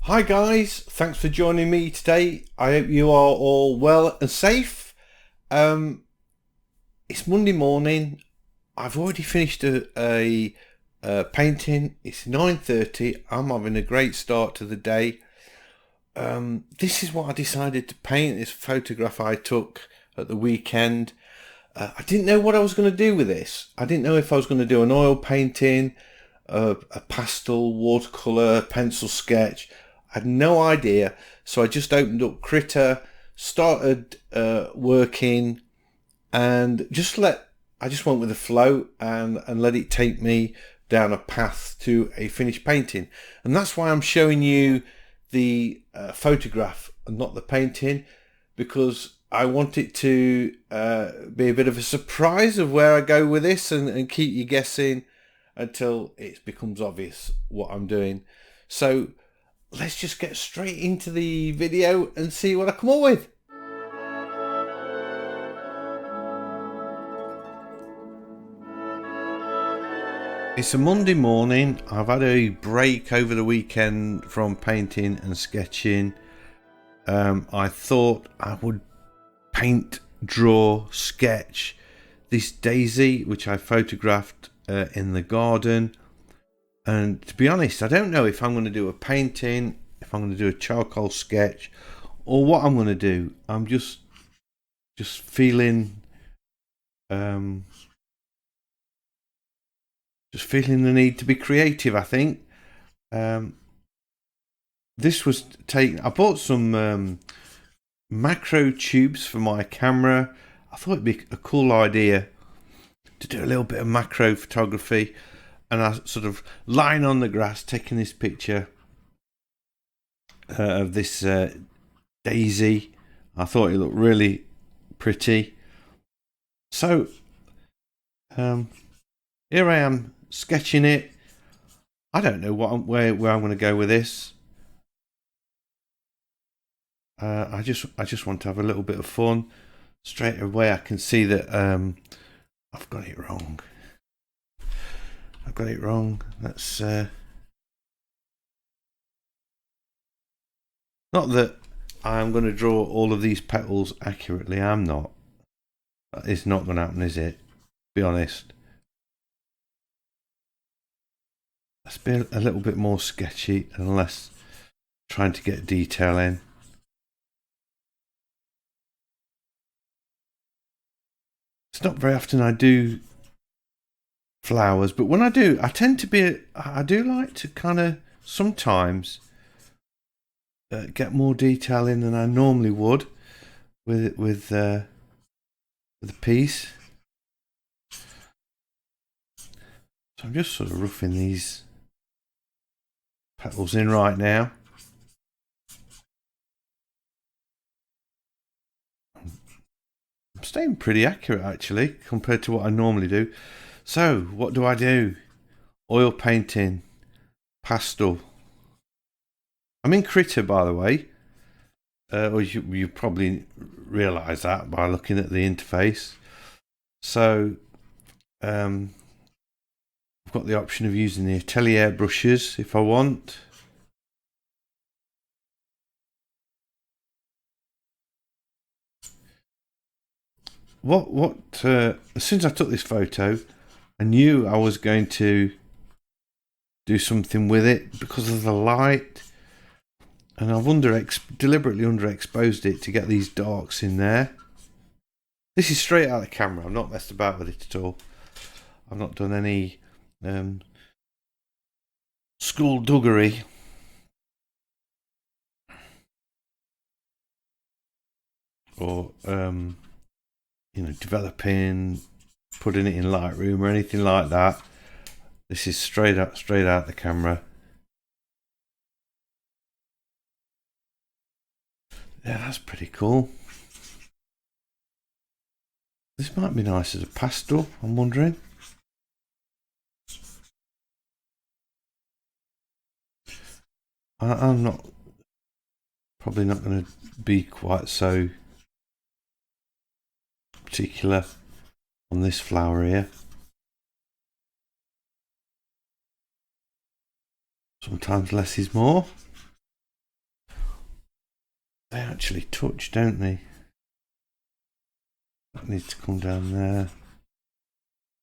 Hi guys, thanks for joining me today. I hope you are all well and safe. It's Monday morning. I've already finished a painting. It's 9:30. I'm having a great start to the day. This is what I decided to paint. This photograph I took at the weekend. I didn't know what I was going to do with this. I didn't know if I was going to do an oil painting, a pastel, watercolour, pencil sketch. I had no idea. So I just opened up Critter, started working, and I just went with the flow and let it take me down a path to a finished painting. And that's why I'm showing you the photograph and not the painting, because I want it to be a bit of a surprise of where I go with this and keep you guessing until it becomes obvious what I'm doing. So let's just get straight into the video and see what I come up with. It's a Monday morning. I've had a break over the weekend from painting and sketching. I thought I would paint, draw, sketch this daisy which I photographed in the garden. And to be honest, I don't know if I'm going to do a painting, if I'm going to do a charcoal sketch, or what I'm going to do. I'm just feeling the need to be creative, I think. This was taken. I bought some macro tubes for my camera. I thought it'd be a cool idea to do a little bit of macro photography, and I sort of lying on the grass taking this picture of this daisy. I thought it looked really pretty. So here I am sketching it. I don't know where I'm going to go with this. I just want to have a little bit of fun. Straight away I can see that I've got it wrong. That's not that I'm going to draw all of these petals accurately. I'm not. It's not going to happen, is it? Be honest. Let's be a little bit more sketchy and less trying to get detail in. It's not very often I do flowers, but when I do, I do like to kind of sometimes get more detail in than I normally would with a piece. So I'm just sort of roughing these petals in right now. I'm staying pretty accurate actually compared to what I normally do. So what do I do? Oil painting, pastel. I'm in Critter, by the way. Or you probably realise that by looking at the interface. So I've got the option of using the Atelier brushes if I want. As soon as I took this photo, I knew I was going to do something with it because of the light, and I've deliberately underexposed it to get these darks in there. This is straight out of the camera. I've not messed about with it at all. I've not done any skullduggery. Or developing, putting it in Lightroom or anything like that. This is straight out the camera. Yeah, that's pretty cool. This might be nice as a pastel, I'm wondering. I'm probably not going to be quite so particular on this flower here. Sometimes less is more. They actually touch, don't they? That needs to come down there.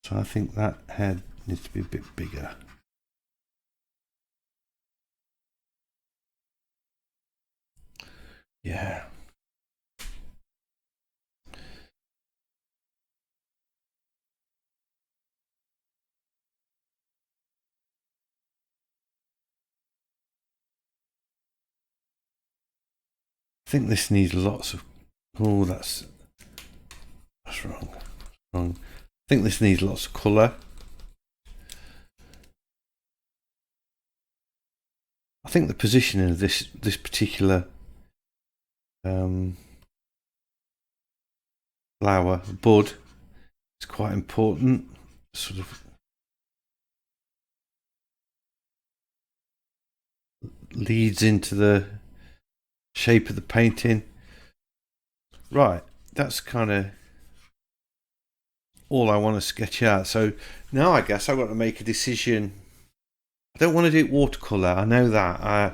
So I think that head needs to be a bit bigger. Yeah. I think this needs lots of... Oh, that's wrong. I think this needs lots of colour. I think the positioning of this particular flower, bud, is quite important. Sort of leads into the shape of the painting. Right, that's kind of all I want to sketch out. So now I guess I've got to make a decision. I don't want to do it watercolour, I know that. I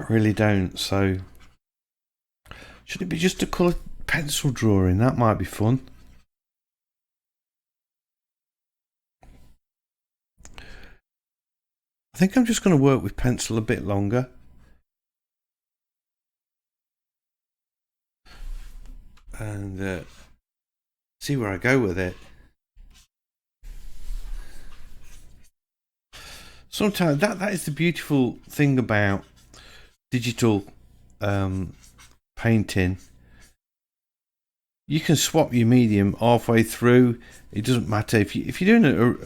really don't. So should it be just a colour pencil drawing? That might be fun. I think I'm just going to work with pencil a bit longer. And see where I go with it. Sometimes that is the beautiful thing about digital painting. You can swap your medium halfway through. It doesn't matter if you're doing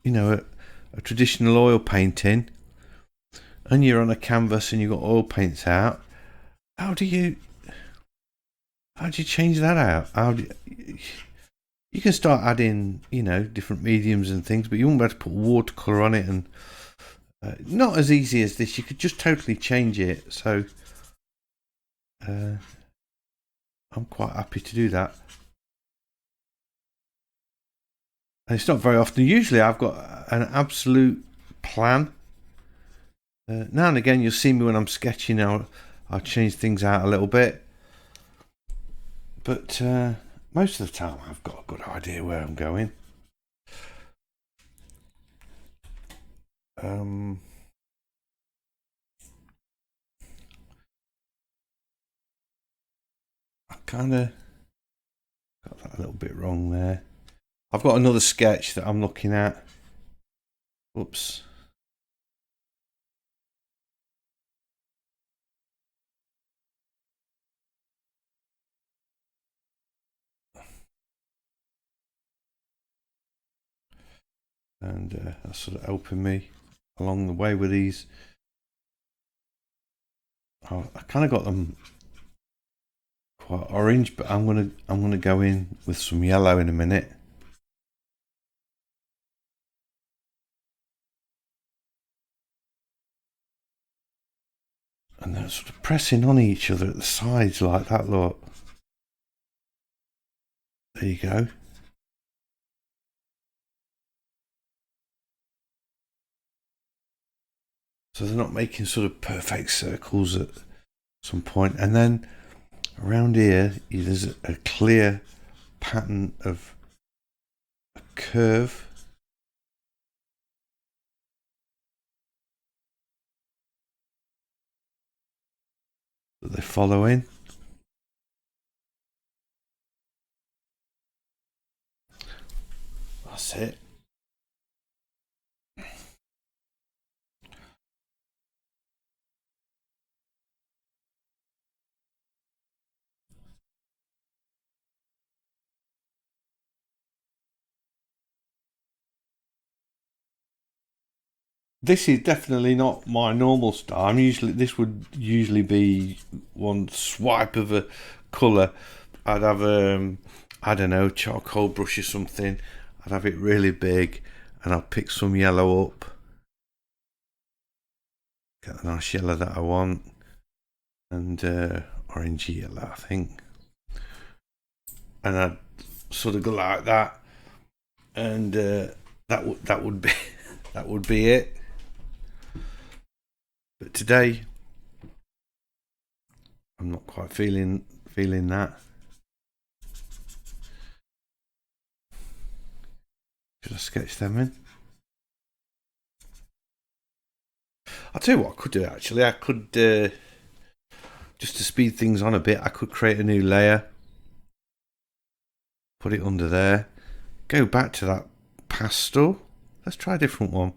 a traditional oil painting and you're on a canvas and you've got oil paints out. How do you change that out? You can start adding, different mediums and things, but you won't be able to put watercolour on it, and not as easy as this. You could just totally change it. So I'm quite happy to do that. And it's not very often. Usually I've got an absolute plan. Now and again you'll see me when I'm sketching, I'll change things out a little bit. But most of the time I've got a good idea where I'm going. I kind of got that a little bit wrong there. I've got another sketch that I'm looking at. Oops. And that's sort of helping me along the way with these. I kind of got them quite orange, but I'm gonna go in with some yellow in a minute. And they're sort of pressing on each other at the sides like that, look. There you go. So they're not making sort of perfect circles at some point. And then around here, there's a clear pattern of a curve. That they're following. That's it. This is definitely not my normal style. This would usually be one swipe of a colour. I'd have I don't know, charcoal brush or something. I'd have it really big, and I'll pick some yellow up. Get the nice yellow that I want, and orangey yellow, I think. And I'd sort of go like that, and that would be that would be it. But today I'm not quite feeling that. Should I sketch them in? I'll tell you what I could do actually. I could, just to speed things on a bit, I could create a new layer. Put it under there. Go back to that pastel. Let's try a different one.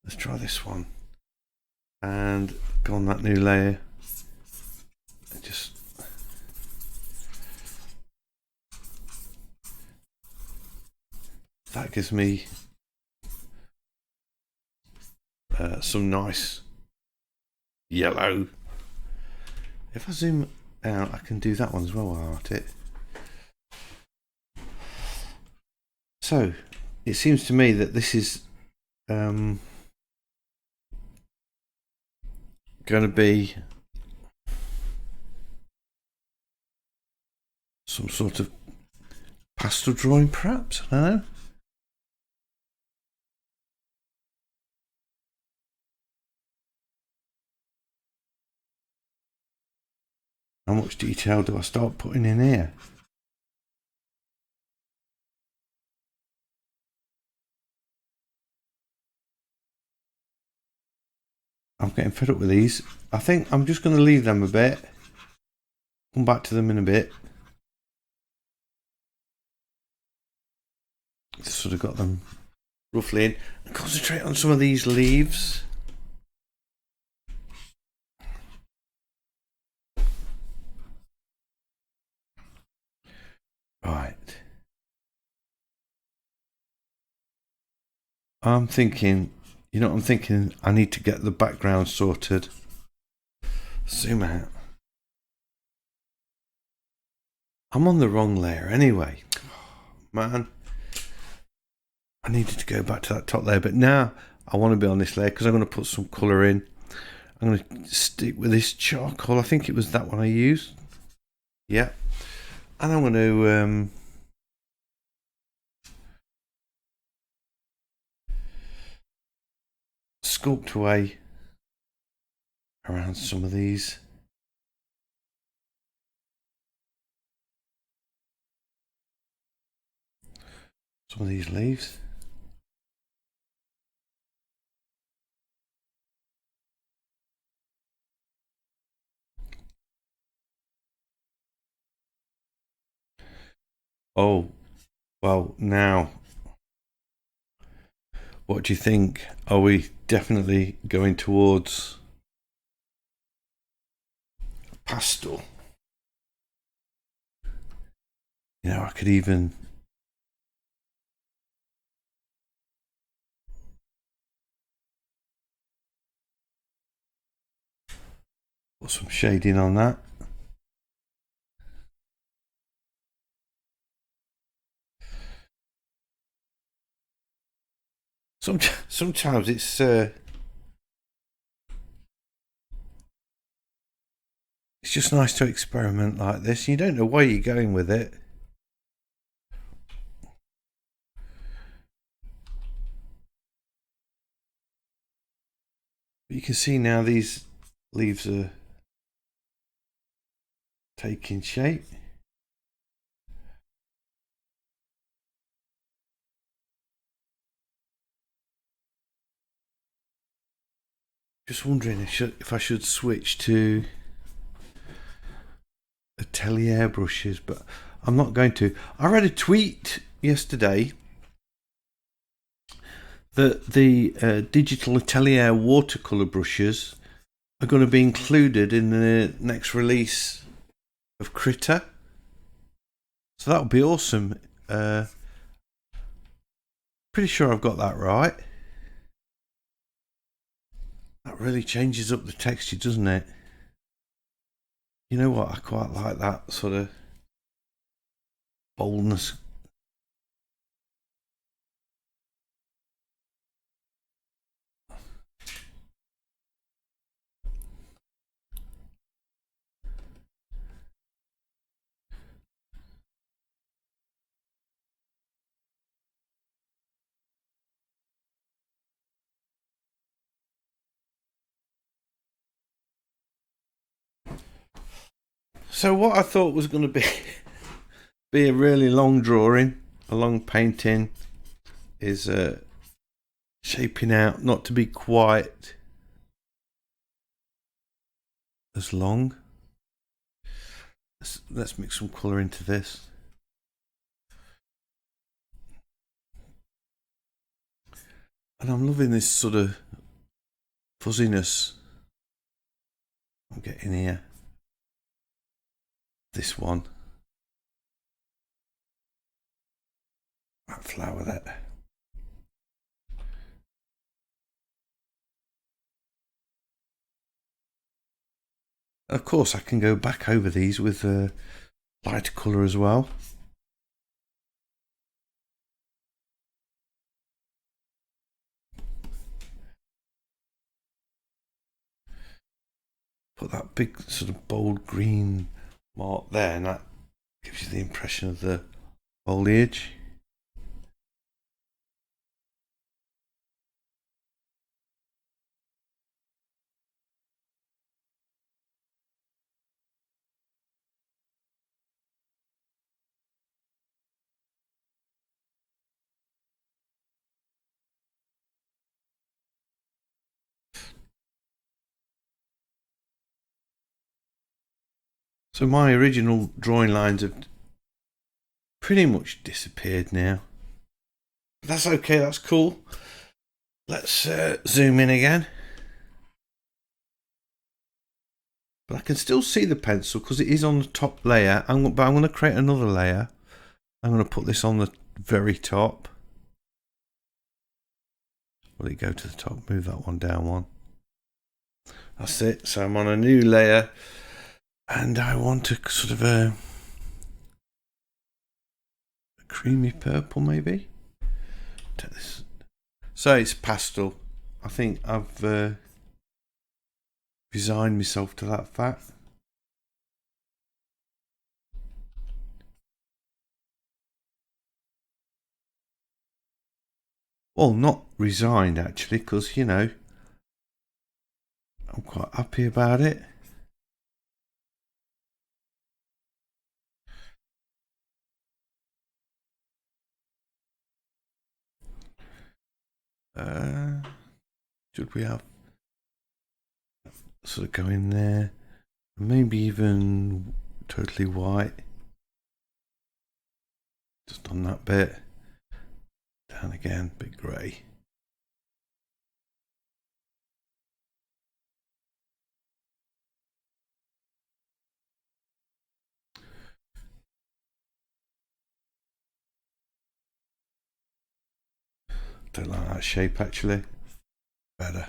Let's try this one. And go on that new layer. Just that gives me some nice yellow. If I zoom out, I can do that one as well while at it. So it seems to me that this is going to be some sort of pastel drawing, perhaps. I don't know. How much detail do I start putting in here? I'm getting fed up with these. I think I'm just going to leave them a bit. Come back to them in a bit. Just sort of got them roughly in. And concentrate on some of these leaves. Right. I'm thinking, you know what I'm thinking? I need to get the background sorted. Zoom out. I'm on the wrong layer anyway. Man. I needed to go back to that top layer, but now I want to be on this layer because I'm going to put some colour in. I'm going to stick with this charcoal. I think it was that one I used. Yeah. And I'm going to sculpt away around some of these. Some of these leaves. Oh, well, now, what do you think? Are we definitely going towards pastel? You know, I could even put some shading on that. Sometimes it's just nice to experiment like this. You don't know where you're going with it. But you can see now these leaves are taking shape. Just wondering if I should switch to Atelier brushes, but I'm not going to. I read a tweet yesterday that the Digital Atelier watercolour brushes are going to be included in the next release of Critter. So that would be awesome. Pretty sure I've got that right. That really changes up the texture, doesn't it? You know what? I quite like that sort of boldness. So what I thought was going to be a really long drawing, a long painting, is shaping out not to be quite as long. Let's mix some colour into this. And I'm loving this sort of fuzziness I'm getting here. This one. That flower there. Of course, I can go back over these with lighter colour as well. Put that big sort of bold green mark there, and that gives you the impression of the foliage. So my original drawing lines have pretty much disappeared now. But that's okay, that's cool. Let's zoom in again. But I can still see the pencil because it is on the top layer. But I'm going to create another layer. I'm going to put this on the very top. Will it go to the top? Move that one down one. That's it. So I'm on a new layer. And I want a sort of a creamy purple, maybe. Take this. So it's pastel. I think I've resigned myself to that fact. Well, not resigned actually, because you know I'm quite happy about it. Should we have sort of go in there? Maybe even totally white. Just on that bit. Down again, bit grey. Don't like that shape actually. Better.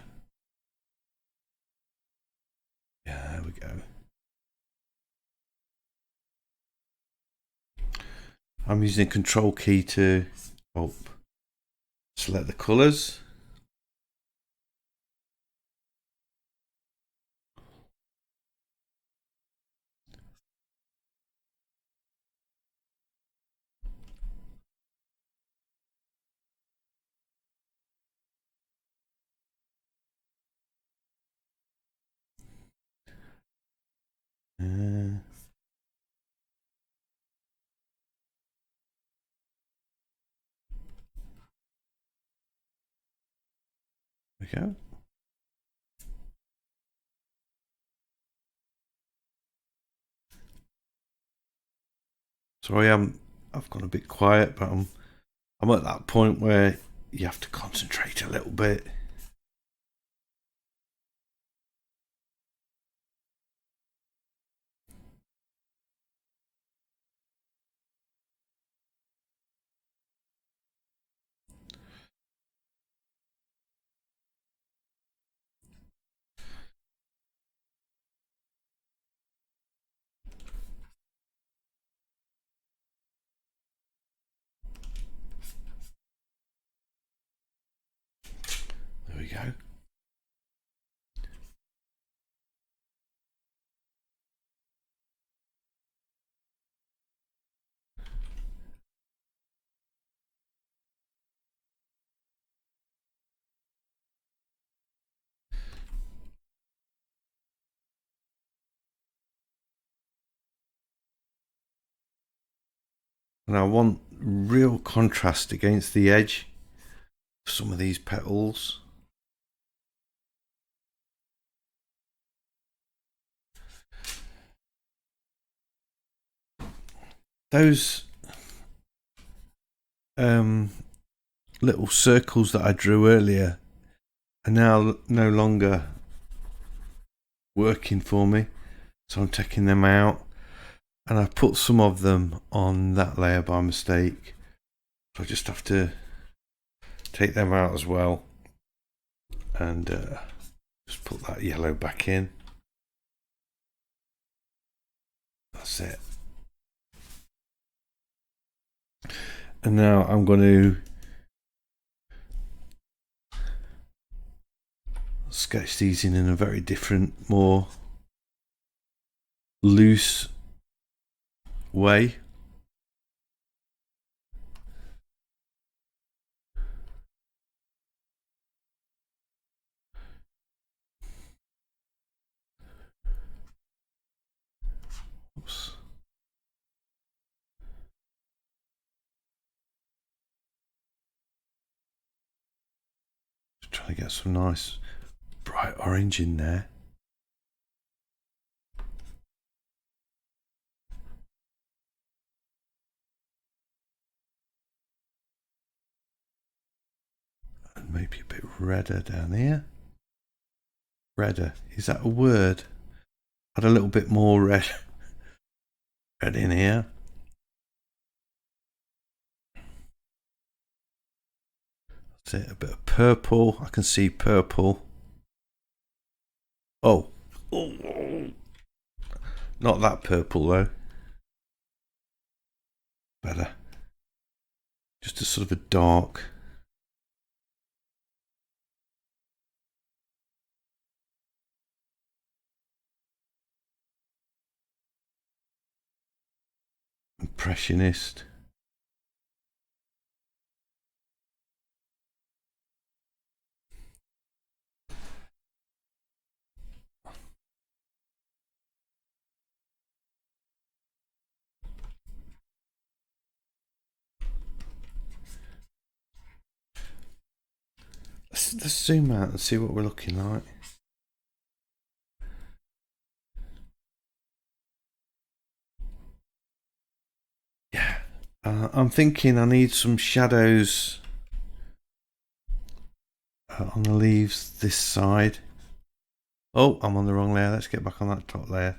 Yeah, there we go. I'm using the control key to select the colours. There we go. Sorry, I've gone a bit quiet, but I'm at that point where you have to concentrate a little bit. There we go. And I want real contrast against the edge of some of these petals. Those little circles that I drew earlier are now no longer working for me, so I'm taking them out, and I put some of them on that layer by mistake, so I just have to take them out as well, and just put that yellow back in. That's it. And now I'm going to sketch these in a very different, more loose way. Oops. Just trying to get some nice bright orange in there. And maybe a bit redder down here. Redder, is that a word? Add a little bit more red in here. That's it, a bit of purple. I can see purple. Oh, not that purple though. Better. Just a sort of a dark. Impressionist. Let's zoom out and see what we're looking like. Yeah, I'm thinking I need some shadows on the leaves this side. Oh, I'm on the wrong layer. Let's get back on that top layer.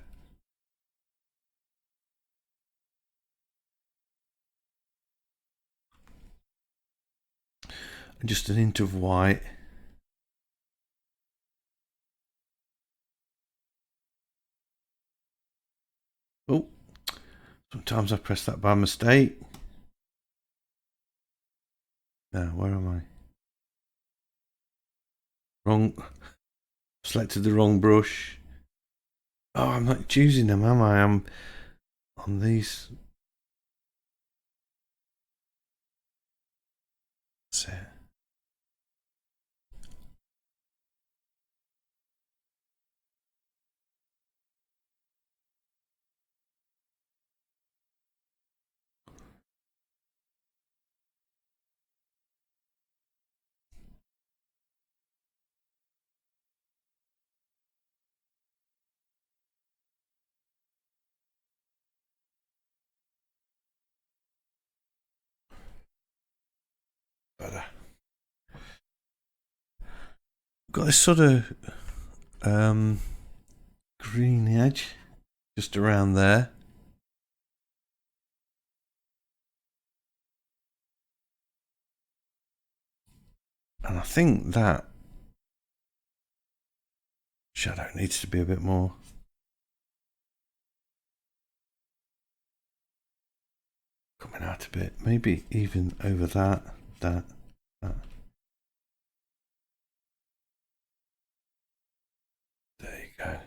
And just an hint of white. Oh, sometimes I press that by mistake. Now, where am I? Wrong. Selected the wrong brush. Oh, I'm not choosing them, am I? I'm on these. That's it. Better. Got this sort of green edge just around there. And I think that shadow needs to be a bit more. Coming out a bit. Maybe even over that. There you go.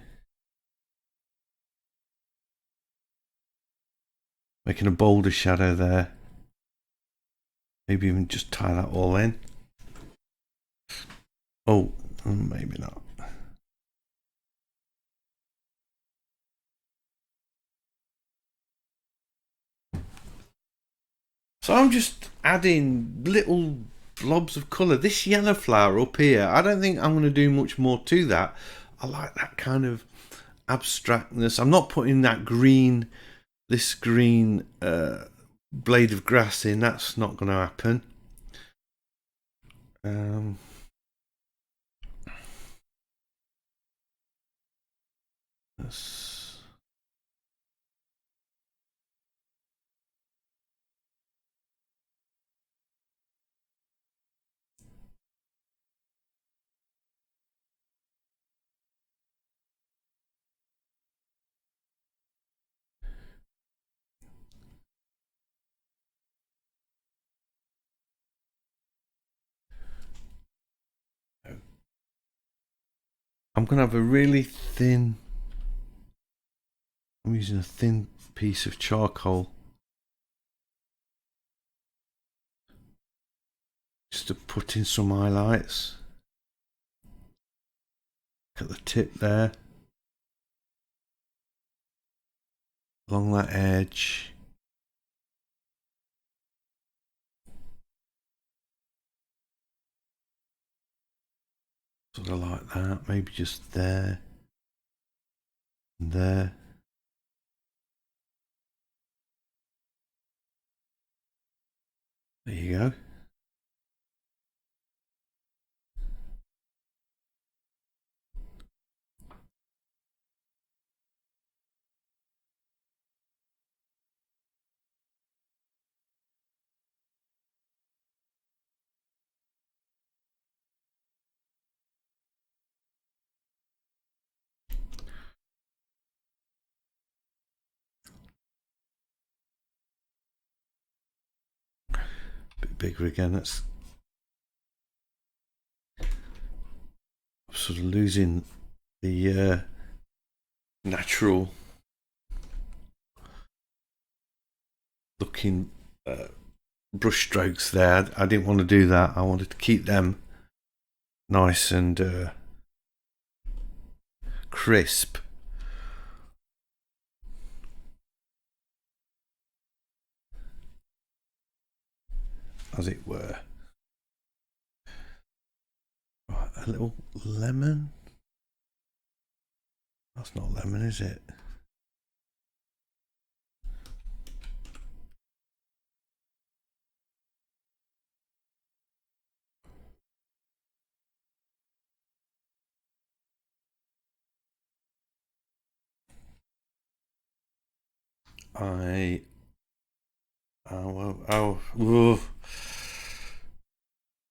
Making a bolder shadow there. Maybe even just tie that all in. Oh, maybe not. So I'm just adding little blobs of colour. This yellow flower up here, I don't think I'm going to do much more to that. I like that kind of abstractness. I'm not putting that green, this green blade of grass in. That's not going to happen. I'm going to have a really thin, I'm using a thin piece of charcoal just to put in some highlights. Look at the tip there, along that edge. Sort of like that, maybe just there and there. There you go. Bit bigger again. That's sort of losing the natural looking brush strokes there. I didn't want to do that. I wanted to keep them nice and crisp. As it were. Right, a little lemon. That's not lemon, is it?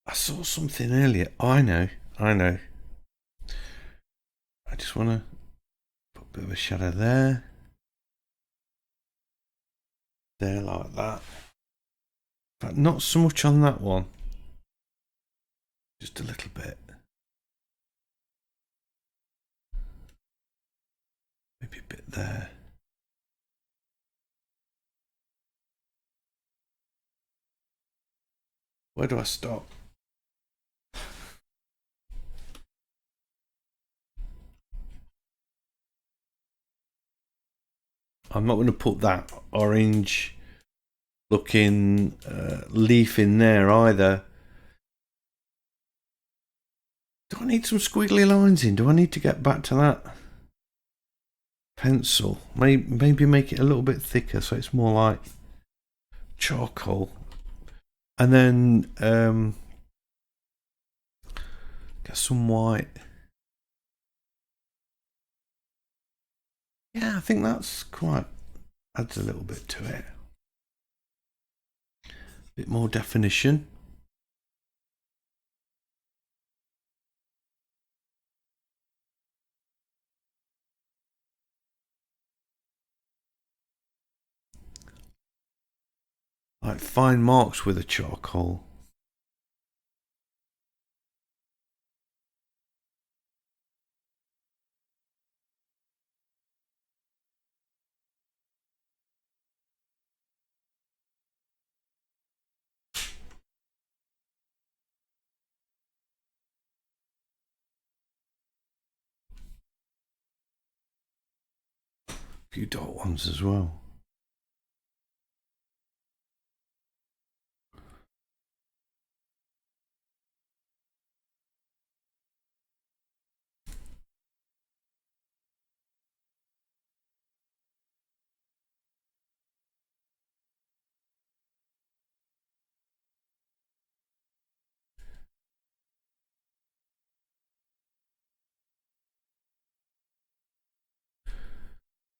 I saw something earlier. I know. I just want to put a bit of a shadow there. There, like that. But not so much on that one. Just a little bit. Maybe a bit there. Where do I stop? I'm not going to put that orange looking leaf in there either. Do I need some squiggly lines in? Do I need to get back to that pencil? Maybe make it a little bit thicker so it's more like charcoal. And then get some white. Yeah, I think that's quite, adds a little bit to it. A bit more definition. Like fine marks with a charcoal. A few dot ones as well.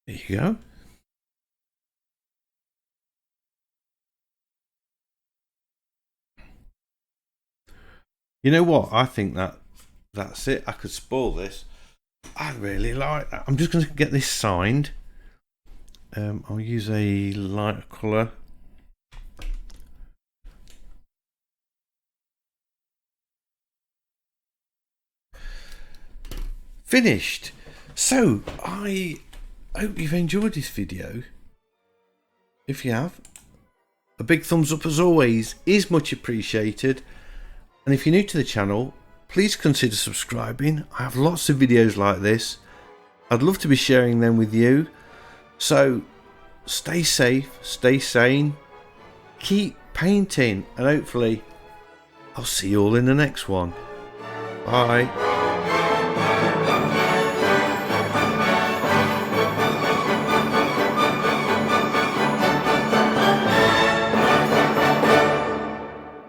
There you go. You know what? I think that's it. I could spoil this. I really like that. I'm just going to get this signed. I'll use a lighter colour. Finished. So I hope you've enjoyed this video. If you have, a big thumbs up as always is much appreciated. And if you're new to the channel, please consider subscribing. I have lots of videos like this. I'd love to be sharing them with you. So stay safe, stay sane, keep painting, and hopefully I'll see you all in the next one. Bye.